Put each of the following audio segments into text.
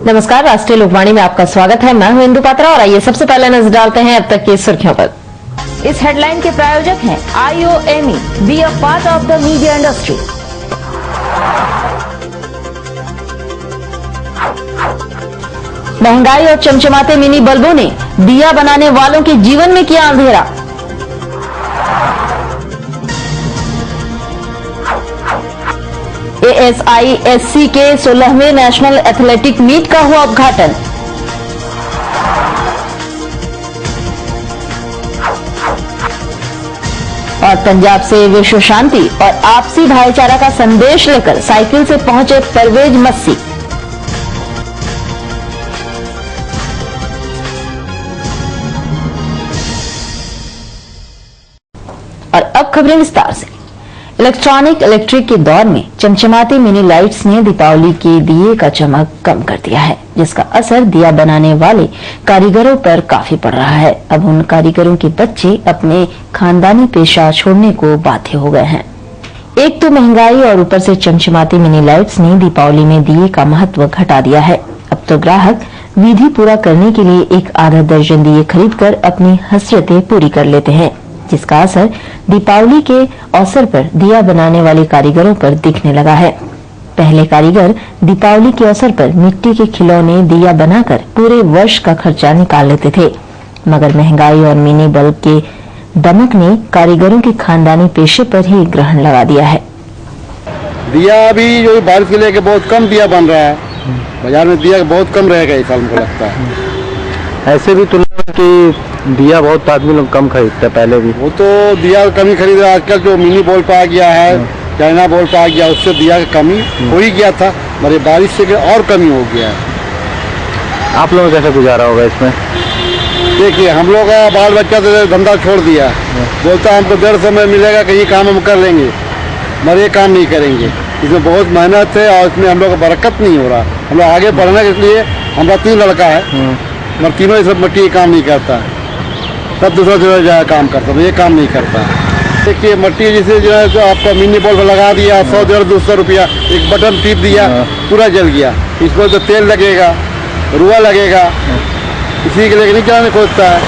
नमस्कार, राष्ट्रीय लोकवाणी में आपका स्वागत है। मैं हूं इंदु पात्रा और आइए सबसे पहले नजर डालते हैं अब तक की सुर्खियों पर। इस हेडलाइन के प्रायोजक हैं IOME, be a part of the media industry. महंगाई और चमचमाते मिनी बल्बों ने दिया बनाने वालों के जीवन में किया अंधेरा। ASISC के 16वें नेशनल एथलेटिक मीट का हुआ उद्घाटन। और पंजाब से विश्व शांति और आपसी भाईचारा का संदेश लेकर साइकिल से पहुंचे परवेज मस्सी। और अब खबरें विस्तार से। इलेक्ट्रिक के दौर में चमचमाती मिनी लाइट्स ने दीपावली के दिए का चमक कम कर दिया है, जिसका असर दिया बनाने वाले कारीगरों पर काफी पड़ रहा है। अब उन कारीगरों के बच्चे अपने खानदानी पेशा छोड़ने को बाध्य हो गए हैं। एक तो महंगाई और ऊपर से चमचमाती मिनी लाइट्स ने दीपावली में दिए का महत्व घटा दिया है। अब तो ग्राहक विधि पूरा करने के लिए एक आधा दर्जन दिए खरीदकर अपनी हसरतें पूरी कर लेते हैं, जिसका असर दीपावली के अवसर पर दिया बनाने वाले कारीगरों पर दिखने लगा है। पहले कारीगर दीपावली के अवसर पर मिट्टी के खिलौने दिया बनाकर पूरे वर्ष का खर्चा निकाल लेते थे, मगर महंगाई और मिनी बल्ब के दमक ने कारीगरों के खानदानी पेशे पर ही ग्रहण लगा दिया है। दिया अभी जो बारिश के लेके बहुत कम दिया बन रहा है, बाजार में दिया बहुत कम रहेगा इस साल, मुझे लगता है। ऐसे भी तुलना की दिया बहुत आदमी लोग कम खरीदते हैं, पहले भी वो तो दिया कमी खरीद रहा है। आजकल जो मिनी बल्ब आ गया है, चाइना बल्ब आ गया, उससे दिया का कमी हो ही गया था, मगर बारिश से और कमी हो गया है। आप लोगों कैसे गुजारा होगा इसमें? देखिए, हम लोग का बाल बच्चा तो धंधा छोड़ दिया, बोलता है हमको 150 में मिलेगा, कहीं काम हम कर लेंगे, मगर ये काम नहीं करेंगे। इसमें बहुत मेहनत है और इसमें हम लोग का बरकत नहीं हो रहा। हम लोग आगे बढ़ने के लिए, हमारा 3 लड़का है, मगर तीनों सब मिट्टी काम नहीं करता, सब दूसरा काम करता है, ये काम नहीं करता। देखिए, मिट्टी जैसे जो है तो आपका मिनी बल्ब लगा दिया, 100-200 रुपया, एक बटन टिप दिया, पूरा जल गया। इसको तो तेल लगेगा, रुआ लगेगा, इसी के लिए नहीं चलाने खोजता है,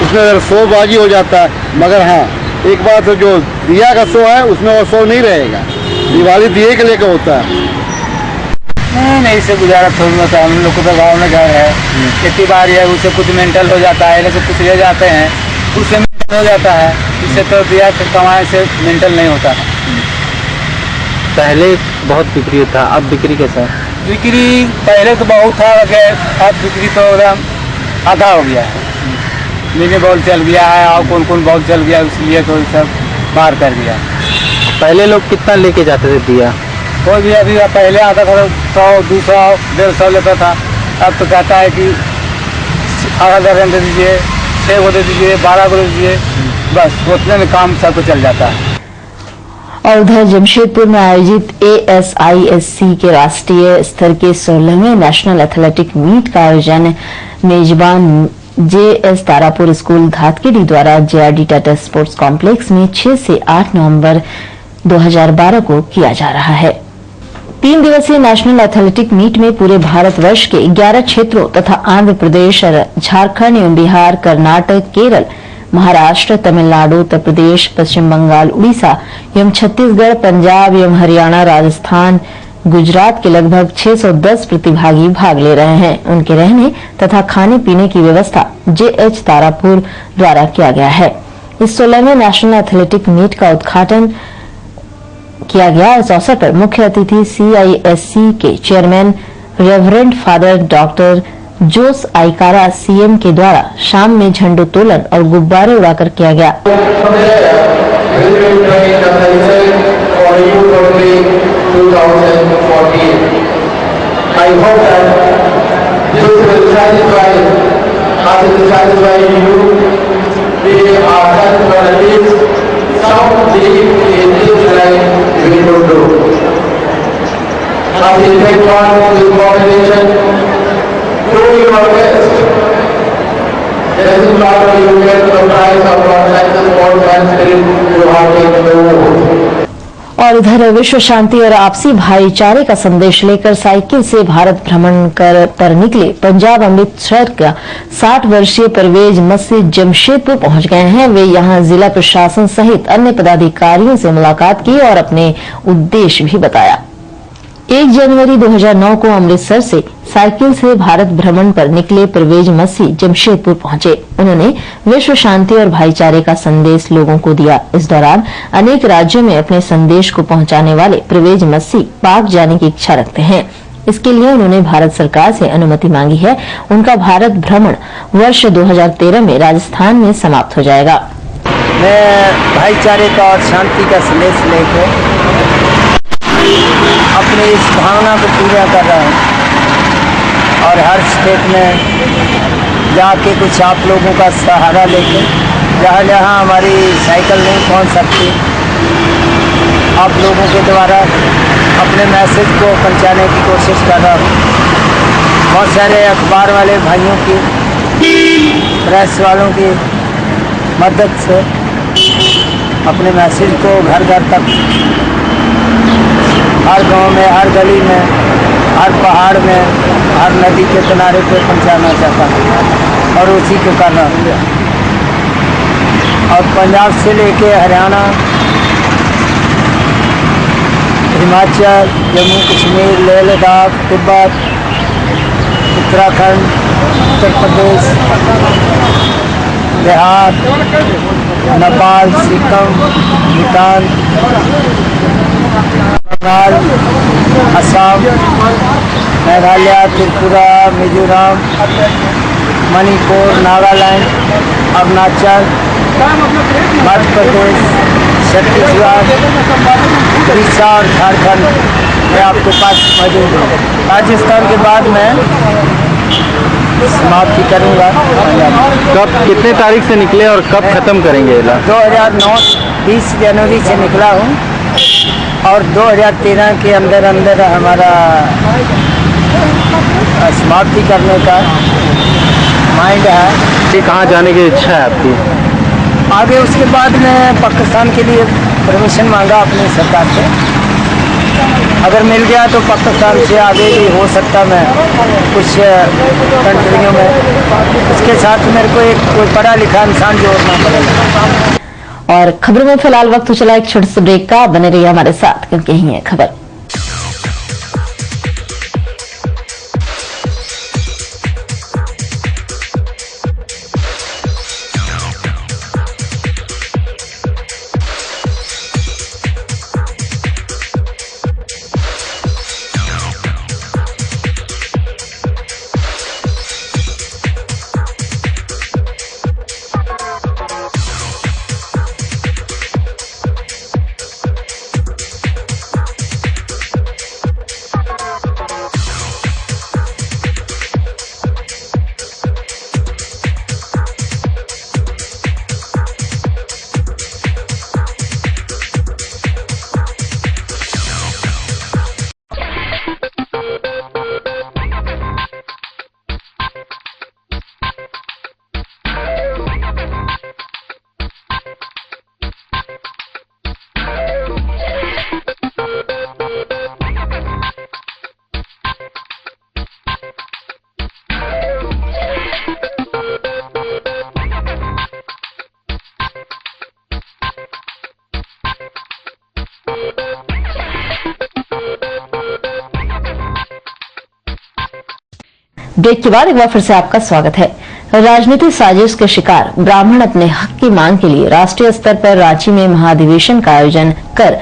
उसमें शोबाजी हो जाता है। मगर हाँ, एक बात है, जो दिया का शो है उसमें वो शो नहीं रहेगा, दिवाली दिए के लेकर होता है। नहीं इससे गुजारा थोड़ी होता है। हम लोग को तो गाँव में घर है, खेती बाड़ी है, उससे कुछ मेंटल हो जाता है, लेकिन कुछ ले जाते हैं उससे मेंटल हो जाता है। इससे तो दिया कमाए से मेंटल नहीं होता है। पहले बहुत बिक्री था, अब बिक्री कैसा है? बिक्री पहले तो बहुत था, अब बिक्री तो एकदम आधा हो गया है। मिनी बॉल चल गया है और कौन बॉल चल गया, इसलिए तो सब बाहर कर दिया। पहले लोग कितना लेके जाते थे दिया? कोई भी अभी पहले आता था 100, 200, 150 लेता था। अब तो कहता है कि आधा दर्जन दे दीजिए, 6 को दे दीजिए, 12 को दे दीजिए, बस उतने में काम सबको चल जाता है। और उधर जमशेदपुर में आयोजित ASISC के राष्ट्रीय स्तर के 16वें नेशनल एथलेटिक मीट का आयोजन मेजबान JS तारापुर स्कूल धातकेडी द्वारा JRD टाटा स्पोर्ट्स कॉम्प्लेक्स में 6 से 8 नवंबर 2012 को किया जा रहा है। 3 दिवसीय नेशनल एथलेटिक मीट में पूरे भारतवर्ष के 11 क्षेत्रों तथा आंध्र प्रदेश, झारखंड एवं बिहार, कर्नाटक, केरल, महाराष्ट्र, तमिलनाडु, उत्तर प्रदेश, पश्चिम बंगाल, उड़ीसा एवं छत्तीसगढ़, पंजाब एवं हरियाणा, राजस्थान, गुजरात के लगभग 610 प्रतिभागी भाग ले रहे हैं। उनके रहने तथा खाने पीने की व्यवस्था JH तारापुर द्वारा किया गया है। इस 16वें नेशनल एथलेटिक मीट का उद्घाटन किया गया। इस अवसर पर मुख्य अतिथि CISC के चेयरमैन रेवरेंड फादर डॉक्टर जोस आइकारा CM के द्वारा शाम में झंडोत्तोलन और गुब्बारे उड़ाकर किया गया। और उधर विश्व शांति और आपसी भाईचारे का संदेश लेकर साइकिल से भारत भ्रमण पर निकले पंजाब अमृतसर का 60 वर्षीय परवेज मसीह जमशेदपुर पहुंच गए हैं। वे यहां जिला प्रशासन सहित अन्य पदाधिकारियों से मुलाकात की और अपने उद्देश्य भी बताया। 1 जनवरी 2009 को अमृतसर से साइकिल से भारत भ्रमण पर निकले परवेज मसीह जमशेदपुर पहुंचे। उन्होंने विश्व शांति और भाईचारे का संदेश लोगों को दिया। इस दौरान अनेक राज्यों में अपने संदेश को पहुंचाने वाले परवेज मसीह पाक जाने की इच्छा रखते हैं। इसके लिए उन्होंने भारत सरकार से अनुमति मांगी है। उनका भारत भ्रमण वर्ष 2013 में राजस्थान में समाप्त हो जाएगा। मैं भाईचारे का और शांति का संदेश लेकर अपने इस भावना को पूरा कर रहा हूँ और हर स्टेट में जाके कुछ आप लोगों का सहारा लेकर जहाँ जहाँ हमारी साइकिल नहीं पहुँच सकती, आप लोगों के द्वारा अपने मैसेज को पहुँचाने की कोशिश कर रहा हूँ। बहुत सारे अखबार वाले भाइयों की, प्रेस वालों की मदद से अपने मैसेज को घर घर तक, हर गांव में, हर गली में, हर पहाड़ में, हर नदी के किनारे पे पहुंचाना चाहता हूँ और उसी को कर रहा हूँ। और पंजाब से लेके हरियाणा, हिमाचल, जम्मू कश्मीर, लेह लद्दाख, तिब्बत, उत्तराखंड, उत्तर प्रदेश, बिहार, नेपाल, सिक्किम, भूटान, बंगाल, असम, मेघालय, त्रिपुरा, मिजोरम, मणिपुर, नागालैंड, अरुणाचल, मध्य प्रदेश, छत्तीसगढ़, उड़ीसा और झारखंड में आपके पास मौजूद है। राजस्थान के बाद मैं समाप्ति करूंगा। कब, कितने तारीख से निकले और कब खत्म करेंगे? 2009 20 जनवरी से निकला हूँ और 2013 के अंदर हमारा समाप्ति करने का माइंड है। कहाँ जाने की इच्छा है आपकी? आगे उसके बाद मैं पाकिस्तान के लिए परमिशन मांगा अपनी सरकार से। अगर मिल गया तो पाकिस्तान से आगे भी हो सकता मैं कुछ कंट्रियों में। उसके साथ मेरे को एक कोई पढ़ा लिखा इंसान जोड़ना पड़ेगा। और खबरों में फिलहाल वक्त तो चला एक छोटे से ब्रेक का। बने रहिए हमारे साथ क्योंकि यही है खबर। ब्रेक के बाद एक बार फिर से आपका स्वागत है। राजनीतिक साजिश के शिकार ब्राह्मण अपने हक की मांग के लिए राष्ट्रीय स्तर पर रांची में महाधिवेशन का आयोजन कर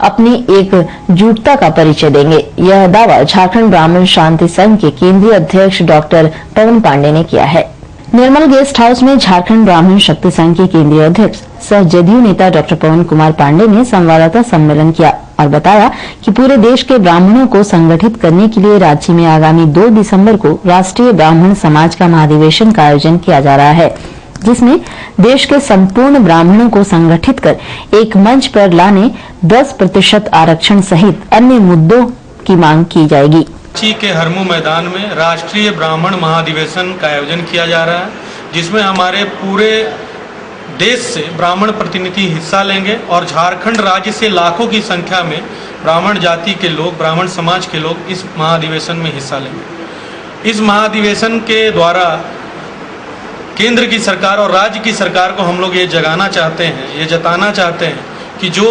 अपनी एकजुटता का परिचय देंगे। यह दावा झारखंड ब्राह्मण शांति संघ के केंद्रीय अध्यक्ष डॉक्टर पवन पांडे ने किया है। निर्मल गेस्ट हाउस में झारखंड ब्राह्मण शक्ति संघ के केंद्रीय अध्यक्ष सह जदयू नेता डॉक्टर पवन कुमार पांडे ने संवाददाता सम्मेलन किया और बताया कि पूरे देश के ब्राह्मणों को संगठित करने के लिए रांची में आगामी 2 दिसंबर को राष्ट्रीय ब्राह्मण समाज का महाधिवेशन का आयोजन किया जा रहा है, जिसमें देश के संपूर्ण ब्राह्मणों को संगठित कर एक मंच पर लाने 10% आरक्षण सहित अन्य मुद्दों की मांग की जाएगी। रांची के हरमू मैदान में राष्ट्रीय ब्राह्मण महाधिवेशन का आयोजन किया जा रहा है, जिसमें हमारे पूरे देश से ब्राह्मण प्रतिनिधि हिस्सा लेंगे और झारखंड राज्य से लाखों की संख्या में ब्राह्मण जाति के लोग, ब्राह्मण समाज के लोग इस महाधिवेशन में हिस्सा लेंगे। इस महाधिवेशन के द्वारा केंद्र की सरकार और राज्य की सरकार को हम लोग ये जगाना चाहते हैं, ये जताना चाहते हैं कि जो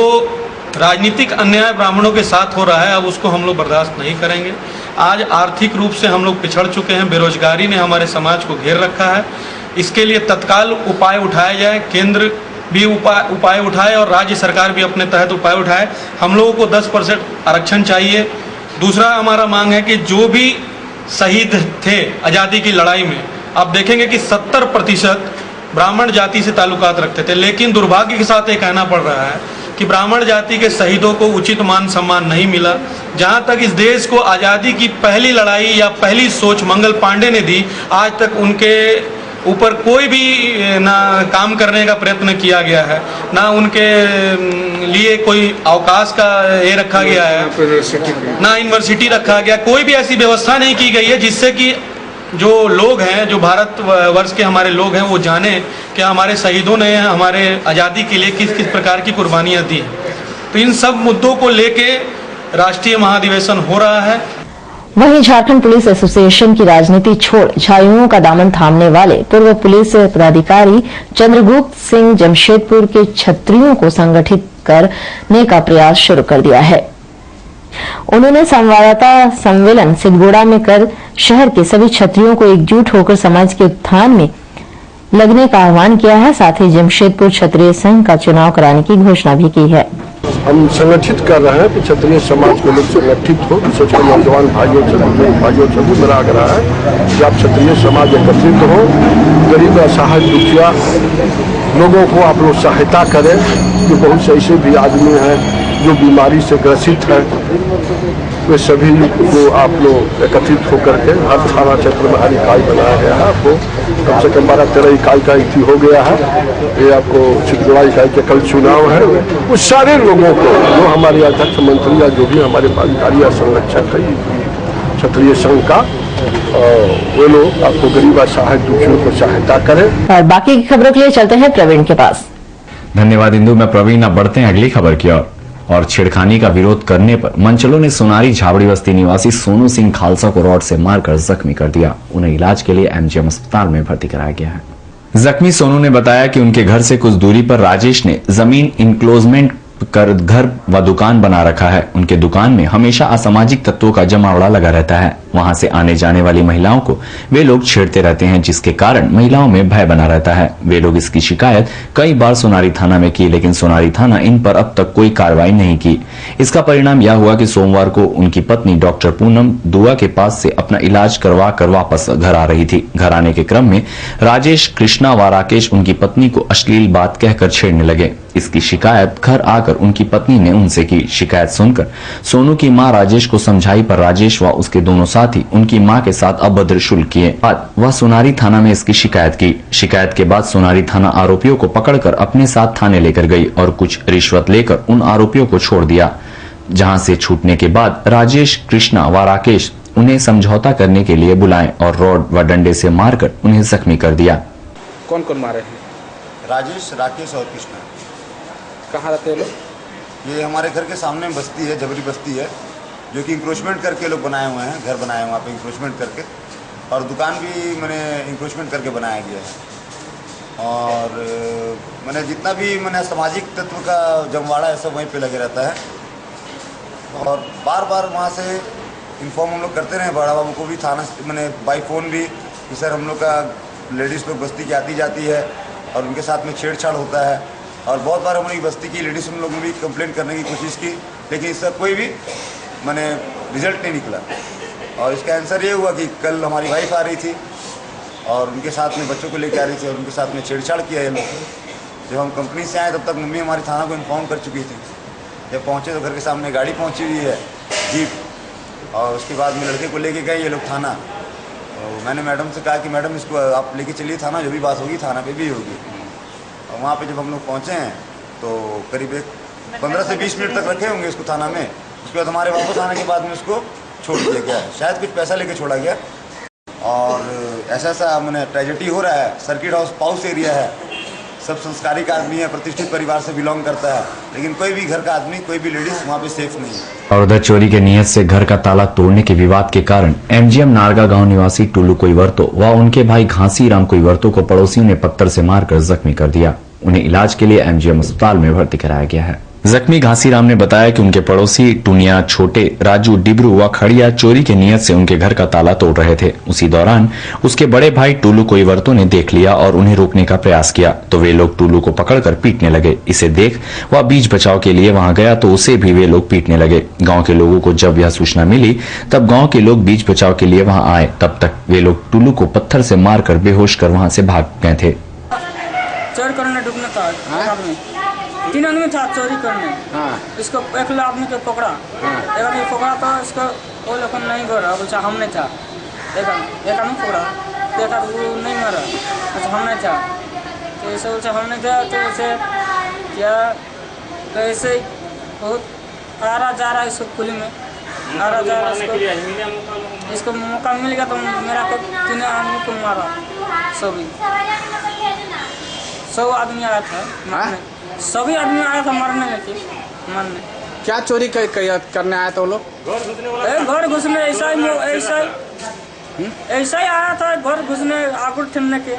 राजनीतिक अन्याय ब्राह्मणों के साथ हो रहा है अब उसको हम लोग बर्दाश्त नहीं करेंगे। आज आर्थिक रूप से हम लोग पिछड़ चुके हैं, बेरोजगारी ने हमारे समाज को घेर रखा है। इसके लिए तत्काल उपाय उठाए जाए, केंद्र भी उपाय उठाए और राज्य सरकार भी अपने तहत उपाय उठाए। हम लोगों को 10% आरक्षण चाहिए। दूसरा हमारा मांग है कि जो भी शहीद थे आज़ादी की लड़ाई में, आप देखेंगे कि 70% ब्राह्मण जाति से ताल्लुकात रखते थे, लेकिन दुर्भाग्य के साथ ये कहना पड़ रहा है कि ब्राह्मण जाति के शहीदों को उचित मान सम्मान नहीं मिला। जहाँ तक इस देश को आज़ादी की पहली लड़ाई या पहली सोच मंगल पांडे ने दी, आज तक उनके ऊपर कोई भी ना काम करने का प्रयत्न किया गया है, ना उनके लिए कोई अवकाश का ये रखा गया है, ना यूनिवर्सिटी रखा गया। कोई भी ऐसी व्यवस्था नहीं की गई है जिससे कि जो लोग हैं, जो भारत वर्ष के हमारे लोग हैं, वो जाने कि हमारे शहीदों ने हमारे आज़ादी के लिए किस किस प्रकार की कुर्बानियाँ दी। तो इन सब मुद्दों को लेके राष्ट्रीय महाधिवेशन हो रहा है। वहीं झारखंड पुलिस एसोसिएशन की राजनीति छोड़ झाइयों का दामन थामने वाले पूर्व पुलिस पदाधिकारी चंद्रगुप्त सिंह जमशेदपुर के छत्रियों को संगठित करने का प्रयास शुरू कर दिया है। उन्होंने संवाददाता सम्मेलन सिद्धगोड़ा में कर शहर के सभी छत्रियों को एकजुट होकर समाज के उत्थान में लगने का आह्वान किया है। साथ ही जमशेदपुर क्षत्रिय संघ का चुनाव कराने की घोषणा भी की है। हम संगठित कर रहे हैं कि क्षत्रिय समाज के लोग संगठित हो, विशेषकर नौजवान भाइयों से मेरा आग्रह है कि आप क्षत्रिय समाज एकत्रित हो, गरीब असहाय दुखिया लोगों को आप लोग सहायता करें। जो बहुत से ऐसे भी आदमी हैं जो बीमारी से ग्रसित है, वे सभी को आप लोग एकत्रित होकर के हर थाना क्षेत्र में हर इकाई बनाया गया है। आपको कम से कम 12-13 इकाई का इति हो गया है। ये आपको सिद्धगोड़ा इकाई के कल चुनाव है। उस सारे लोगों को जो हमारे अध्यक्ष मंत्री या जो भी हमारे पदाधिकारी या संरक्षक है क्षत्रिय संघ का, वो लोग आपको गरीब असहाय दुखियों को सहायता करें। और बाकी की खबरों के लिए चलते हैं प्रवीण के पास। धन्यवाद इंदु। मैं प्रवीण। अब बढ़ते हैं अगली खबर की ओर। और छेड़खानी का विरोध करने पर मंचलों ने सोनारी झाबड़ी बस्ती निवासी सोनू सिंह खालसा को रॉड से मारकर जख्मी कर दिया। उन्हें इलाज के लिए एमजीएम अस्पताल में भर्ती कराया गया है। जख्मी सोनू ने बताया कि उनके घर से कुछ दूरी पर राजेश ने जमीन इंक्लोजमेंट कर घर व दुकान बना रखा है। उनके दुकान में हमेशा असामाजिक तत्वों का जमावड़ा लगा रहता है। वहां से आने जाने वाली महिलाओं को वे लोग छेड़ते रहते हैं, जिसके कारण महिलाओं में भय बना रहता है। वे लोग इसकी शिकायत कई बार सोनारी थाना में की, लेकिन सोनारी थाना इन पर अब तक कोई कार्रवाई नहीं की। इसका परिणाम यह हुआ कि सोमवार को उनकी पत्नी डॉक्टर पूनम दुआ के पास से अपना इलाज करवा कर वापस घर आ रही थी। घर आने के क्रम में राजेश, कृष्णा व राकेश उनकी पत्नी को अश्लील बात कहकर छेड़ने लगे। इसकी शिकायत घर आकर उनकी पत्नी ने उनसे की। शिकायत सुनकर सोनू की मां राजेश को समझाई, पर राजेश व उसके दोनों साथी उनकी मां के साथ अभद्र शुल्क किए। बाद वह सोनारी थाना में इसकी शिकायत की। शिकायत के बाद सोनारी थाना आरोपियों को पकड़कर अपने साथ थाने लेकर गई और कुछ रिश्वत लेकर उन आरोपियों को छोड़ दिया। जहां से छूटने के बाद राजेश, कृष्णा व राकेश उन्हें समझौता करने के लिए बुलाए और रॉड व डंडे से मारकर उन्हें जख्मी कर दिया। कौन कौन मारे हैं? राजेश, राकेश और कृष्णा। कहाँ रहते हैं लोग? ये हमारे घर के सामने बस्ती है, जबरी बस्ती है, जो कि इंक्रोचमेंट करके लोग बनाए हुए हैं। घर बनाए हैं वहाँ पे इंक्रोचमेंट करके, और दुकान भी मैंने इंक्रोचमेंट करके बनाया गया है। और मैंने जितना भी मैंने सामाजिक तत्व का जमवाड़ा है सब वहीं पे लगे रहता है। और बार बार वहाँ से इन्फॉर्म हम लोग करते रहे बड़ा बाबू को भी, थाना मैंने बाई फ़ोन भी कि सर हम लोग का लेडीज़ लोग बस्ती की आती जाती है और उनके साथ में छेड़छाड़ होता है। और बहुत बार हमारी बस्ती की लेडीज़ हम लोगों ने भी कंप्लेंट करने की कोशिश की, लेकिन इसका कोई भी मैंने रिजल्ट नहीं निकला। और इसका आंसर ये हुआ कि कल हमारी वाइफ आ रही थी और उनके साथ में बच्चों को लेकर आ रही थी और उनके साथ में छेड़छाड़ किया ये लोग। जब हम कंपनी से आए तब तक मम्मी हमारी थाना को इन्फॉर्म कर चुकी थी। जब पहुँचे तो घर के सामने गाड़ी पहुँची हुई है, जीप, और उसके बाद में लड़के को लेके गए ये लोग थाना। तो मैंने मैडम से कहा कि मैडम इसको आप लेके चलिए थाना, जो भी बात होगी थाना पे भी होगी। और वहाँ पे जब हम लोग पहुँचे हैं तो करीब 15 से 20 मिनट तक रखे होंगे इसको थाना में। उसके बाद हमारे वापस आने के बाद में उसको छोड़ दिया गया है, शायद कुछ पैसा लेके छोड़ा गया। और ऐसा मैंने ट्रेजेडी हो रहा है। सर्किट हाउस पाउस एरिया है, सब संस्कारिक आदमी है, प्रतिष्ठित परिवार से बिलोंग करता है, लेकिन कोई भी घर का आदमी, कोई भी लेडीज वहाँ पे सेफ नहीं है। और उधर चोरी के नियत से घर का ताला तोड़ने के विवाद के कारण एमजीएम नारगा गांव निवासी टुल्लू कोईवर्तो व उनके भाई घासी राम कोईवर्तो को पड़ोसियों ने पत्थर से मारकर जख्मी कर दिया। उन्हें इलाज के लिए एमजीएम अस्पताल में भर्ती कराया गया है। जख्मी घासीराम ने बताया कि उनके पड़ोसी टुनिया, छोटे, राजू, डिब्रू व खड़िया चोरी के नियत से उनके घर का ताला तोड़ रहे थे। उसी दौरान उसके बड़े भाई टुल्लू कोईवर्तो ने देख लिया और उन्हें रोकने का प्रयास किया तो वे लोग टुल्लू को पकड़कर पीटने लगे। इसे देख वह बीच बचाव के लिए वहां गया तो उसे भी वे लोग पीटने लगे। गाँव के लोगों को जब यह सूचना मिली तब गाँव के लोग बीच बचाव के लिए वहां आए। तब तक वे लोग टुल्लू को पत्थर से मारकर बेहोश कर वहां से भाग गए थे। चोरी करने डूबने था आदमी, 3 आदमी था चोरी करने। इसको एक आदमी को पकड़ा, एक आदमी पकड़ा तो इसको वो लोग नहीं गया, बोला हम नहीं था। एक आदमी पकड़ा, देखा तो वो नहीं मारा, अच्छा हम नहीं था। तो ऐसे बोलते हम नहीं था, तो ऐसे क्या ऐसे बहुत आ रहा जा रहा है इसको पुलिस में, आ रहा जा रहा इसको मौका मिल गया तो मेरा को 3 आदमी को मारा। सब आदमी आया था मारने, सभी आदमी आया था मारने लेके मारने। क्या चोरी करने आया था वो लोग? घर घुसने ऐसा ही आया था, घर घुसने आगुल ठनने के।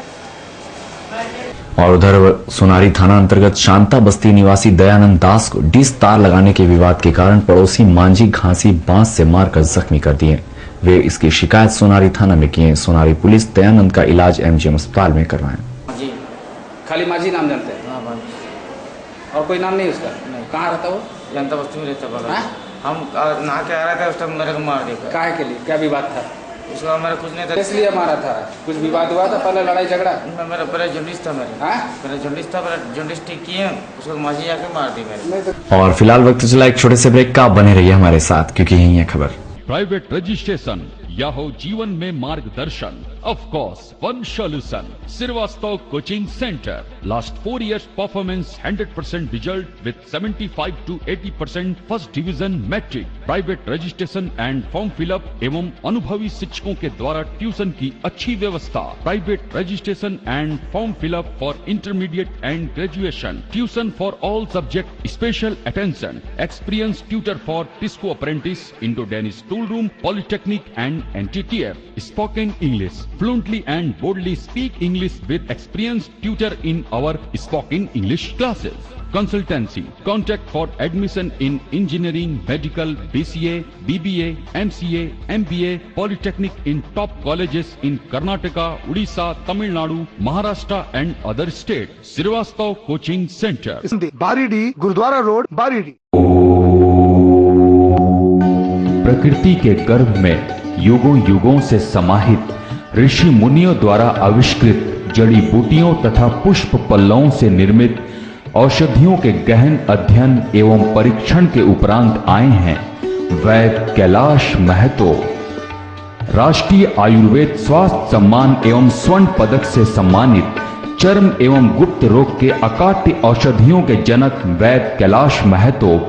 और उधर सोनारी थाना अंतर्गत शांता बस्ती निवासी दयानंद दास को डिश तार लगाने के विवाद के कारण पड़ोसी मांझी घासी बांस से मारकर जख्मी कर दिए। वे इसकी शिकायत सोनारी थाना में किए। सोनारी पुलिस दयानंद का इलाज एमजीएम अस्पताल में करवाए। खाली माझी नाम जानते हैं? हाँ, और कोई नाम नहीं उसका? नहीं। कहाँ रहता वो? जनता बस्ती में रहता बगल। हम नहा के आ रहे थे, उस टाइम मेरे को मार दिया। काहे के लिए, क्या विवाद था? उसका मेरा कुछ नहीं था। इसलिए मारा था? कुछ विवाद हुआ था पहले, लड़ाई झगड़ा? मेरा पहले जर्नलिस्ट था, मेरा जर्नलिस्ट था, मेरा जर्नलिस्ट ठीक किए, उसको माझी आके मार दी मेरे। और फिलहाल वक्त चला एक छोटे से ब्रेक का। बने रहिए हमारे साथ क्योंकि यही है खबर। प्राइवेट रजिस्ट्रेशन या हो जीवन में मार्गदर्शन, of course one solution, Srivastava Coaching Center. Last 4 years performance 100% result with 75 to 80% first division metric. Private registration and form fill up एवं अनुभवी शिक्षकों के द्वारा ट्यूशन की अच्छी व्यवस्था। Private registration and form fill up for intermediate and graduation. Tuition for all subject, special attention. Experienced tutor for Tisco apprentice, Indo-Danish tool room, Polytechnic and NTTF. Spoken English. Fluently and boldly speak English with experienced tutor in our spoken English classes. Consultancy. Contact for admission in engineering, medical, BCA, BBA, MCA, MBA, Polytechnic in top colleges in Karnataka, Odisha, Tamil Nadu, Maharashtra and other states. Srivastava Coaching Center. Baridih, Gurudwara road, Baridih. प्रकृति के गर्भ में युगों युगों से समाहित ऋषि मुनियों द्वारा आविष्कृत जड़ी बूटियों तथा पुष्प पल्लवों से निर्मित औषधियों के गहन अध्ययन एवं परीक्षण के उपरांत आए हैं वैद्य कैलाश महतो। राष्ट्रीय आयुर्वेद स्वास्थ्य सम्मान एवं स्वर्ण पदक से सम्मानित चर्म एवं गुप्त रोग के अकाट्य औषधियों के जनक वैद्य कैलाश महतो,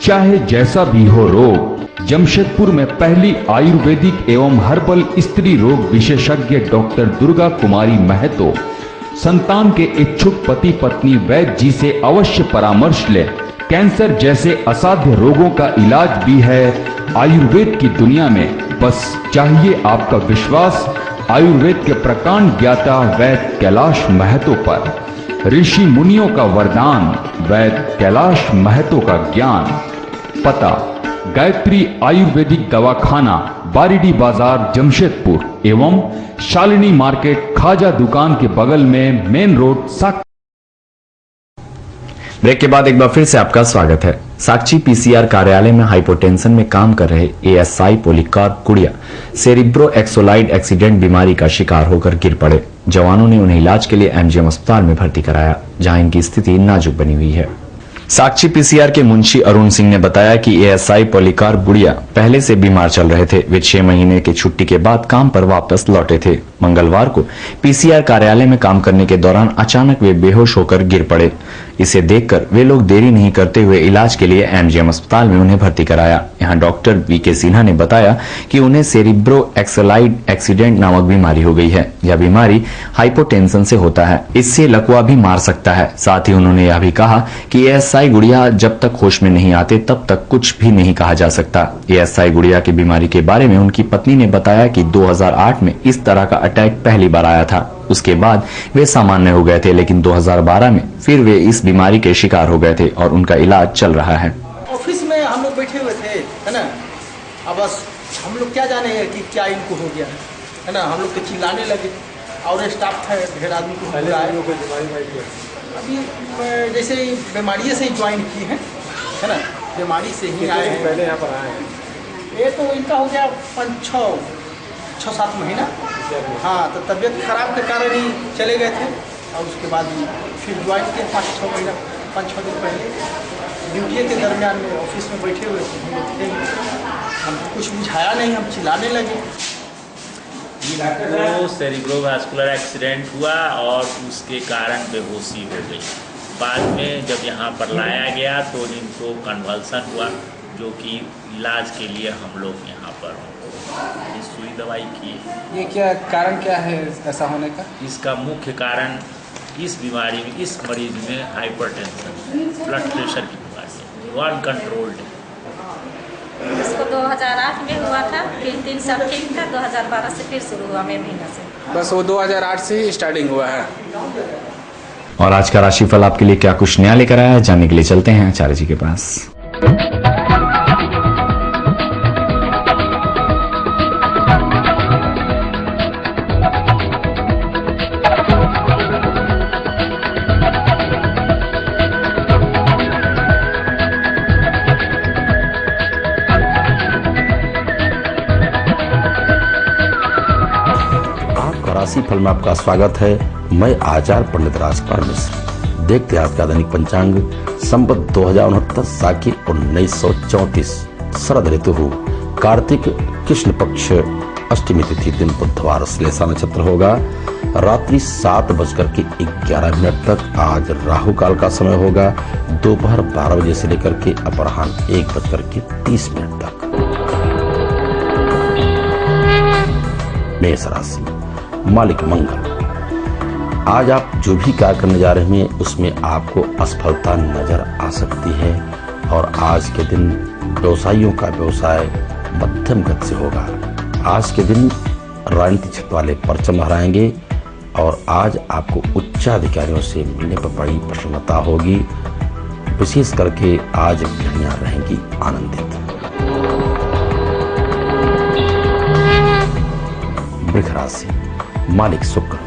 चाहे जैसा भी हो रोग, जमशेदपुर में पहली आयुर्वेदिक एवं हर्बल स्त्री रोग विशेषज्ञ डॉक्टर दुर्गा कुमारी महतो संतान के इच्छुक पति पत्नी वैद्य जी से अवश्य परामर्श ले। कैंसर जैसे असाध्य रोगों का इलाज भी है आयुर्वेद की दुनिया में। बस चाहिए आपका विश्वास आयुर्वेद के प्रकांड ज्ञाता वैद्य कैलाश महतो पर। ऋषि मुनियों का वरदान, वैद्य कैलाश महतो का ज्ञान। पता गायत्री आयुर्वेदिक दवाखाना, बारीडी बाजार, जमशेदपुर एवं शालिनी मार्केट खाजा दुकान के बगल में मेन रोड साक्षी। ब्रेक के बाद एक बार फिर से आपका स्वागत है। साक्षी पीसीआर कार्यालय में हाइपोटेंशन में काम कर रहे एएसआई पोलिकार गुड़िया सेरिब्रो एक्सोलाइड एक्सीडेंट बीमारी का शिकार होकर गिर पड़े। जवानों ने उन्हें इलाज के लिए एमजीएम अस्पताल में भर्ती कराया, जहां इनकी स्थिति नाजुक बनी हुई है। साक्षी पीसीआर के मुंशी अरुण सिंह ने बताया कि एएसआई पोलिकार गुड़िया पहले से बीमार चल रहे थे। वे 6 महीने की छुट्टी के बाद काम पर वापस लौटे थे। मंगलवार को पीसीआर कार्यालय में काम करने के दौरान अचानक वे बेहोश होकर गिर पड़े। इसे देखकर वे लोग देरी नहीं करते हुए इलाज के लिए एमजीएम अस्पताल में उन्हें भर्ती कराया। यहाँ डॉक्टर वीके सिन्हा ने बताया कि उन्हें सेरिब्रो एक्सलाइड एक्सीडेंट नामक बीमारी हो गई है। यह बीमारी हाइपोटेंशन से होता है, इससे लकवा भी मार सकता है। साथ ही उन्होंने यह भी कहा कि एएसआई गुड़िया जब तक होश में नहीं आते तब तक कुछ भी नहीं कहा जा सकता। एएसआई गुड़िया की बीमारी के बारे में उनकी पत्नी ने बताया कि 2008 में इस तरह का अटैक पहली बार आया था। उसके बाद वे सामान्य हो गए थे, लेकिन 2012 में फिर वे इस बीमारी के शिकार हो गए थे और उनका इलाज चल रहा है। ऑफिस में हम लोग बैठे हुए थे, है ना। अब बस हम लोग क्या जाने हैं कि क्या इनको हो गया है ना। हम लोग तो चिल्लाने लगे और स्टाफ था ढेर आदमी को बुलाया। अभी जैसे ही बीमारी से ही ज्वाइन की है ना, बीमारी से ही आए हैं। पहले यहाँ पर आए हैं। ये तो इनका हो गया 5-6-7 महीना। हाँ, तो तबीयत खराब के कारण ही चले गए थे और उसके बाद फिर ज्वाइन किए 5-6 महीना, 5-6 दिन पहले। ड्यूटी के दरमियान में ऑफिस में बैठे हुए थे, हमको कुछ बुझाया नहीं, हम चिल्लाने लगे। वो सेरिब्रोवास्कुलर एक्सीडेंट हुआ और उसके कारण बेहोशी हो गई। बाद में जब यहाँ पर लाया गया तो इनको कन्वल्सन हुआ, जो कि इलाज के लिए हम लोग यहाँ पर सुई दवाई की। ये क्या कारण क्या है ऐसा होने का? इसका मुख्य कारण इस बीमारी में, इस मरीज में हाइपरटेंशन, ब्लड प्रेशर की बीमारी है, अनकंट्रोल्ड है। इसको 2008 में हुआ था, फिर 3 साल ठीक था, 2012 से फिर शुरू हुआ मई महीना से। बस वो 2008 से ही स्टार्टिंग हुआ है। और आज का राशिफल आपके लिए क्या कुछ नया लेकर आया है, जानने के लिए चलते हैं आचार्य जी के पास। राशिफल में आपका स्वागत है। मैं आचार्य पंडित राजपाल मिश्र। देखते हैं आज का दैनिक पंचांग। संवत 2069 साकी 1934 शरद ऋतु, कार्तिक कृष्ण पक्ष, अष्टमी तिथि, दिन बुधवार, श्लेषा नक्षत्र होगा। रात्रि 7:11 तक आज राहु काल का समय होगा। दोपहर 12 बजे से लेकर के अपराह्न 1:30 तक। मेष राशि, मालिक मंगल। आज आप जो भी कार्य करने जा रहे हैं उसमें आपको असफलता नजर आ सकती है और आज के दिन व्यवसायियों का व्यवसाय मध्यम गति से होगा। आज के दिन राजनीतिक क्षेत्र वाले परचम लहराएंगे और आज आपको उच्चाधिकारियों से मिलने पर बड़ी प्रसन्नता होगी। विशेष करके आज गृहिणियां रहेंगी आनंदित। वृष राशि, मालिक शुक्र।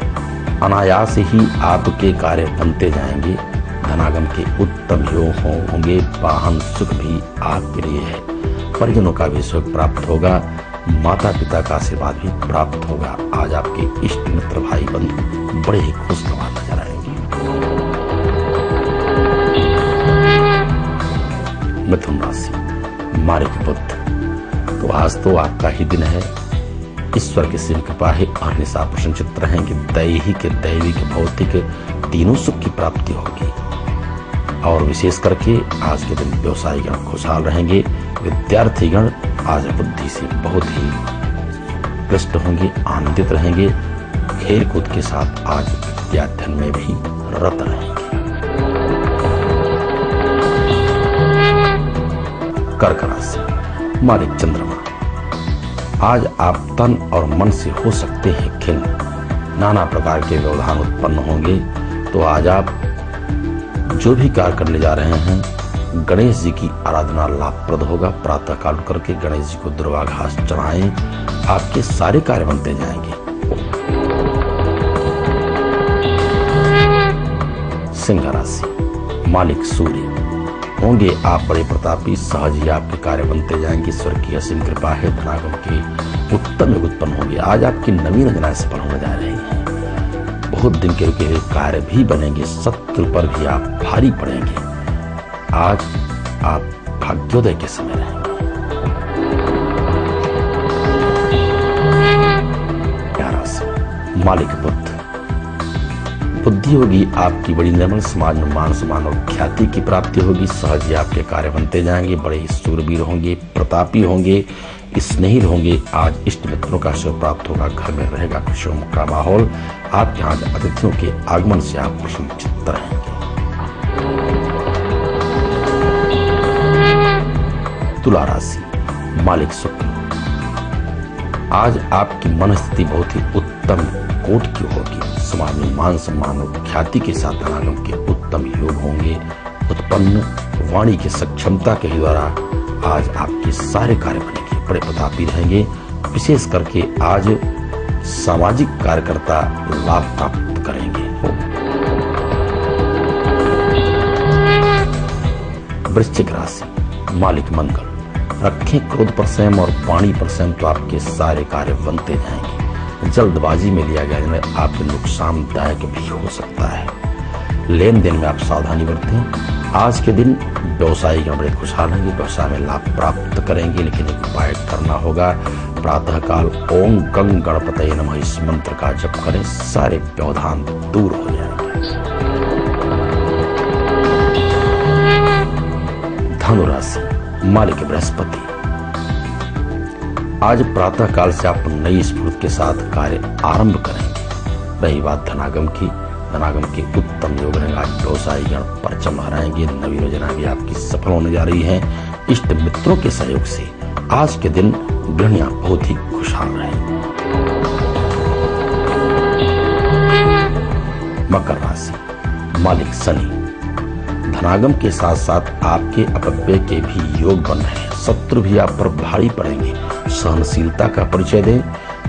अनायास ही आपके कार्य बनते जाएंगे। धनागम के उत्तम योग होंगे। वाहन सुख भी आपके लिए है। परिजनों का भी सुख प्राप्त होगा। माता पिता का आशीर्वाद भी प्राप्त होगा। आज आपके इष्ट मित्र भाई बंधु बड़े ही खुशगवार नजर आएंगे। मिथुन राशि, मालिक बुध। तो आज तो आपका ही दिन है। ईश्वर की सिंह कृपा है और निशा प्रसन्नचित्त रहेंगे। दैहिक दैविक भौतिक तीनों सुख की प्राप्ति होगी और विशेष करके आज के दिन व्यवसायीगण खुशहाल रहेंगे। विद्यार्थीगण आज बुद्धि से बहुत ही कृष्ट होंगे, आनंदित रहेंगे। खेल कूद के साथ आज विद्याध्ययन में भी रत रहेंगे। कर्क राशि, मालिक चंद्रमा। आज आप तन और मन से हो सकते हैं खिन्न। नाना प्रकार के व्यवधान उत्पन्न होंगे। तो आज आप जो भी कार्य करने जा रहे हैं गणेश जी की आराधना लाभप्रद होगा। प्रातः काल करके गणेश जी को दुर्वा घास चढ़ाएं, आपके सारे कार्य बनते जाएंगे। सिंह राशि, मालिक सूर्य। होंगे आप बड़े प्रतापी, सहज ही आपके कार्य बनते जाएंगे। ईश्वर की असीम कृपा है। धनागम के उत्तम योग उत्पन्न होंगे। आज आपकी नवीन योजनाएं सफल होने जा रही हैं। बहुत दिन के रुके हुए कार्य भी बनेंगे। शत्रु पर भी आप भारी पड़ेंगे। आज आप भाग्योदय के समय रहेंगे। राशि, मालिक बुध। बुद्धि होगी, आपकी बड़ी निर्मल, समाज में मान सम्मान और ख्याति की प्राप्ति होगी। सहज ही आपके कार्य बनते जाएंगे, बड़े ही शूरवीर होंगे, प्रतापी होंगे, स्नेही होंगे। आज इष्ट मित्रों का आशीर्वाद प्राप्त होगा, घर में रहेगा खुशियों का माहौल। आपके यहाँ अतिथियों के आगमन से आप प्रसन्नचित्त रहेंगे। तुला राशि, मालिक शुक्र। आज आपकी मन स्थिति बहुत ही उत्तम कोट की होगी। समाज में मान सम्मान और ख्याति के साथ धनागम के उत्तम योग होंगे। उत्पन्न वाणी की सक्षमता के द्वारा आज आपके सारे कार्य बनेंगे, बड़े प्रतापी रहेंगे। विशेष करके आज सामाजिक कार्यकर्ता लाभ प्राप्त करेंगे। वृश्चिक राशि, मालिक मंगल। रखें क्रोध पर संयम और वाणी पर संयम, तो आपके सारे कार्य बनते जाएंगे। जल्दबाजी में लिया गया निर्णय आपके नुकसानदायक भी हो सकता है। लेन देन में आप सावधानी बरतें। आज के दिन व्यवसायी बड़े खुशहाल होंगे, व्यवसाय में लाभ प्राप्त करेंगे, लेकिन एक उपाय करना होगा। प्रातःकाल ओम गंग गणपतये नमः इस मंत्र का जप करें, सारे व्यवधान दूर हो जाएंगे। धनु राशि, मालिक बृहस्पति। आज प्रातः काल से आप नई स्फूर्ति के साथ कार्य आरंभ करेंगे। रही बात धनागम की, धनागम के उत्तम योग रहेंगे। आज व्यवसायी गण परचम लहराएंगे, नवी योजना भी आपकी सफल होने जा रही है। इष्ट मित्रों के सहयोग से आज के दिन गृहणियां बहुत ही खुशहाल रहेंगी। मकर राशि, मालिक शनि। धनागम के साथ साथ आपके अपव्यय के भी योग बन रहे हैं। शत्रु भी आप पर भारी पड़ेंगे। सहनशीलता का परिचय दें।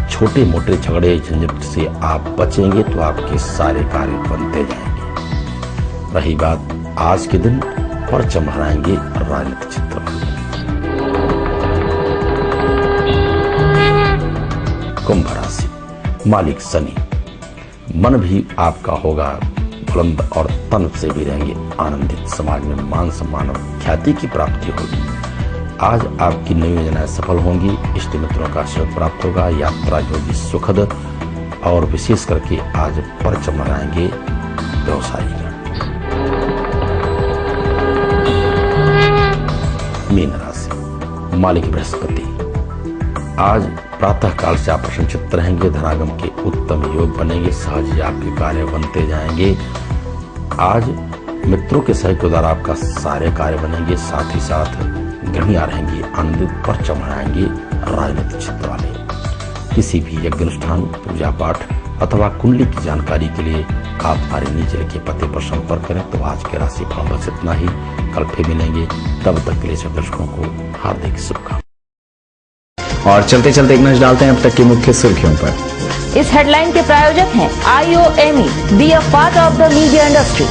छोटे मोटे झगड़े झंझट से आप बचेंगे तो आपके सारे कार्य बनते जाएंगे। रही बात आज के दिन परचम लहराएंगे राजनीतिक क्षेत्र में। कुंभ राशि, मालिक शनि। मन भी आपका होगा बुलंद और तन से भी रहेंगे आनंदित। समाज में मान सम्मान और ख्याति की प्राप्ति होगी। आज आपकी नई योजनाएं सफल होंगी। इष्ट मित्रों का आशीर्वाद प्राप्त होगा। यात्रा होगी सुखद और विशेष करके आज परचम लहराएंगे व्यवसायी। मीन राशि, मालिक बृहस्पति। आज प्रातः काल से आप प्रसन्नचित्त रहेंगे। धनागम के उत्तम योग बनेंगे। सहज ही आपके कार्य बनते जाएंगे। आज मित्रों के सहयोग के द्वारा आपका सारे कार्य बनेंगे। साथ ही साथ गृहणियां रहेंगी आनंदित, परचम लहराएंगे राजनीतिक क्षेत्र वाले। किसी भी यज्ञ अनुष्ठान, पूजा पाठ अथवा कुंडली की जानकारी के लिए आप हमारे नीचे लिखे पते पर संपर्क करें। तो आज के राशि फल बस इतना ही। कल फिर मिलेंगे, तब तक के लिए सब दर्शकों को हार्दिक शुभकामनाएं। और चलते चलते एक नजर डालते हैं अब तक की मुख्य सुर्खियों पर। इस हेडलाइन के प्रायोजक हैं IOME, be a part of the media industry.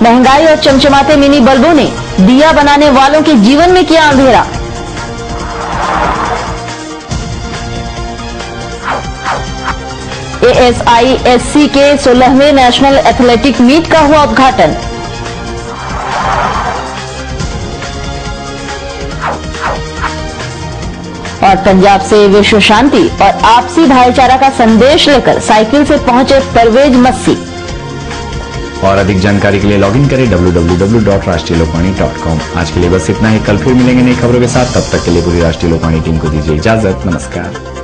महंगाई और चमचमाते मिनी बल्बों ने दिया बनाने वालों के जीवन में किया अंधेरा। ASISC के 16वें नेशनल एथलेटिक मीट का हुआ उद्घाटन। और पंजाब से विश्व शांति और आपसी भाईचारा का संदेश लेकर साइकिल से पहुंचे परवेज मस्सी। और अधिक जानकारी के लिए लॉगिन करें www.rashtriya-lokmani.com। आज के लिए बस इतना ही। कल फिर मिलेंगे नई खबरों के साथ। तब तक के लिए पूरी राष्ट्रीय लोकवाणी टीम को दीजिए इजाजत। नमस्कार।